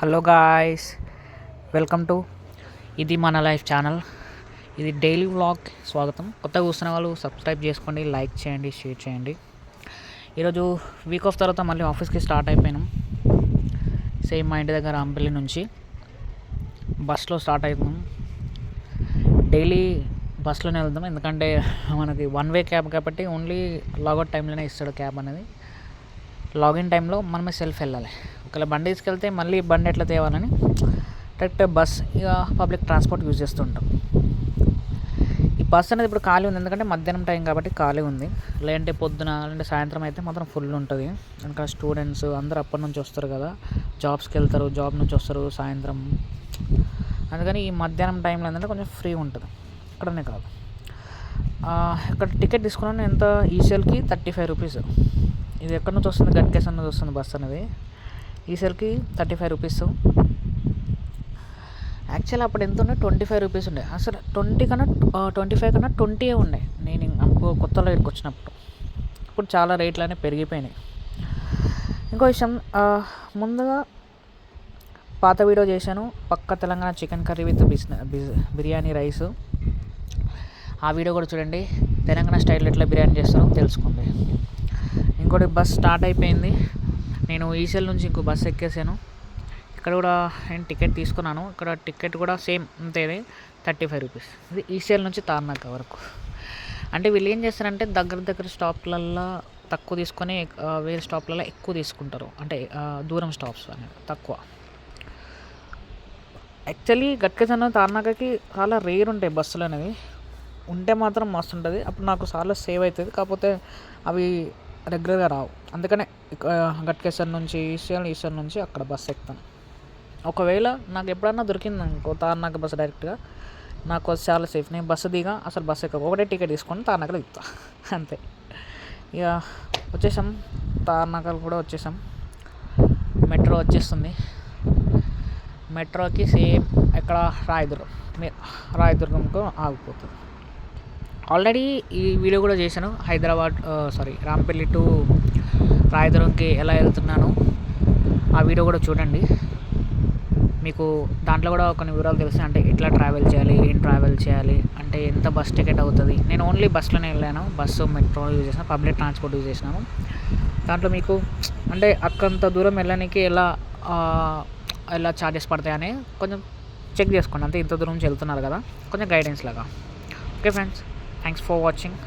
Hello guys, welcome to ఇది మన life channel. ఇది డైలీ వ్లాగ్ స్వాగతం. కొత్తగా చూస్తున్న వాళ్ళు సబ్స్క్రైబ్ చేసుకోండి, లైక్ చేయండి, షేర్ చేయండి. ఈరోజు వీక్ ఆఫ్ తర్వాత మళ్ళీ ఆఫీస్కి స్టార్ట్ అయిపోయినాం. సేమ్ మా ఇంటి దగ్గర అంపల్లి నుంచి బస్లో స్టార్ట్ అవుతాం. డైలీ బస్లోనే వెళ్తాం, ఎందుకంటే మనకి వన్ వే క్యాబ్ కాబట్టి ఓన్లీ లాగౌట్ టైంలోనే ఇస్తాడు క్యాబ్ అనేది. లాగిన్ టైంలో మనమే సెల్ఫ్ వెళ్ళాలి. ఒకవేళ బండి తీసుకెళ్తే మళ్ళీ బండి ఎట్లా తేవాలని డైరెక్ట్ బస్ ఇక పబ్లిక్ ట్రాన్స్పోర్ట్ యూజ్ చేస్తుంటాం. ఈ బస్ అనేది ఇప్పుడు ఖాళీ ఉంది, ఎందుకంటే మధ్యాహ్నం టైం కాబట్టి ఖాళీ ఉంది. లేదంటే పొద్దున లేదంటే సాయంత్రం అయితే మాత్రం ఫుల్ ఉంటుంది. ఎందుకంటే స్టూడెంట్స్ అందరూ అప్పటి నుంచి వస్తారు కదా, జాబ్స్కి వెళ్తారు, జాబ్ నుంచి వస్తారు సాయంత్రం. అందుకని ఈ మధ్యాహ్నం టైంలో ఏంటంటే కొంచెం ఫ్రీ ఉంటుంది. ఇక్కడనే కాదు, ఇక్కడ టికెట్ తీసుకున్నాను. ఎంత ఈసీఎల్కి 35 రూపీస్. ఇది ఎక్కడి నుంచి వస్తుంది, గట్కేసర్ నుంచి వస్తుంది బస్ అనేది. ఈసీఎల్కి 35 రూపీస్. యాక్చువల్ అప్పుడు ఎంత ఉండే 25 రూపీస్ ఉండే. అసలు 25 కన్నా 20 ఉండే నేను అప్పుడు కొత్తలో ఇక్కడికి వచ్చినప్పుడు. ఇప్పుడు చాలా రేట్లు అనేవి పెరిగిపోయినాయి. ఇంకో విషయం, ముందుగా పాత వీడియో చేశాను, పక్క Telangana chicken curry with biryani rice. ఆ వీడియో కూడా చూడండి. తెలంగాణ స్టైల్లో ఎట్లా బిర్యానీ చేస్తారో తెలుసుకోండి. ఇంకోటి బస్ స్టార్ట్ అయిపోయింది. నేను ఈసీఎల్ నుంచి ఇంకో బస్ ఎక్కేసాను. ఇక్కడ కూడా నేను టికెట్ తీసుకున్నాను. ఇక్కడ టికెట్ కూడా సేమ్ అంతేది, 35 రూపీస్. ఇది ఈసీఎల్ నుంచి తార్నాక వరకు. అంటే వీళ్ళు ఏం చేస్తారంటే దగ్గర స్టాప్లల్లో తక్కువ తీసుకొని వేరే స్టాప్లలో ఎక్కువ తీసుకుంటారు. అంటే దూరం స్టాప్స్ అనేది తక్కువ. యాక్చువల్లీ గట్కేసర్ తార్నాకకి చాలా రేర్ ఉంటాయి బస్సులు అనేవి. ఉంటే మాత్రం మస్తు ఉంటుంది. అప్పుడు నాకు చాలా సేవ్ అవుతుంది. కాకపోతే అవి రెగ్యులర్గా రావు. అందుకనే గట్కేసర్ నుంచి ఈసీఎల్ నుంచి అక్కడ బస్సు ఎక్కుతాను. ఒకవేళ నాకు ఎప్పుడన్నా దొరికింది అనుకో తార్నాక బస్సు డైరెక్ట్గా, నాకు చాలా సేఫ్. నేను బస్సు దిగా అసలు బస్సు ఎక్క, ఒకటే టికెట్ తీసుకొని తార్నాకలో దిగుతా అంతే. ఇక వచ్చేసాం, తార్నాకలు కూడా వచ్చేసాం. మెట్రో వచ్చేస్తుంది. మెట్రోకి సేమ్ ఎక్కడ రాయదుర్గంకు ఆగిపోతుంది. ఆల్రెడీ ఈ వీడియో కూడా చేశాను, రాంపల్లి టు రాయదుర్గంకి ఎలా వెళ్తున్నాను ఆ వీడియో కూడా చూడండి. మీకు దాంట్లో కూడా కొన్ని వివరాలు తెలుస్తాయి. అంటే ఎట్లా ట్రావెల్ చేయాలి, ఏం ట్రావెల్ చేయాలి, అంటే ఎంత బస్ టికెట్ అవుతుంది. నేను ఓన్లీ బస్సులోనే వెళ్ళాను, బస్సు మెట్రో యూజ్ చేసాను, పబ్లిక్ ట్రాన్స్పోర్ట్ యూజ్ చేసినాను. దాంట్లో మీకు అంటే అక్కంత దూరం వెళ్ళడానికి ఎలా ఛార్జెస్ పడతాయని కొంచెం చెక్ చేసుకోండి. అంతే, ఇంత దూరం నుంచి వెళ్తున్నారు కదా, కొంచెం గైడెన్స్ లాగా. Okay friends, thanks for watching.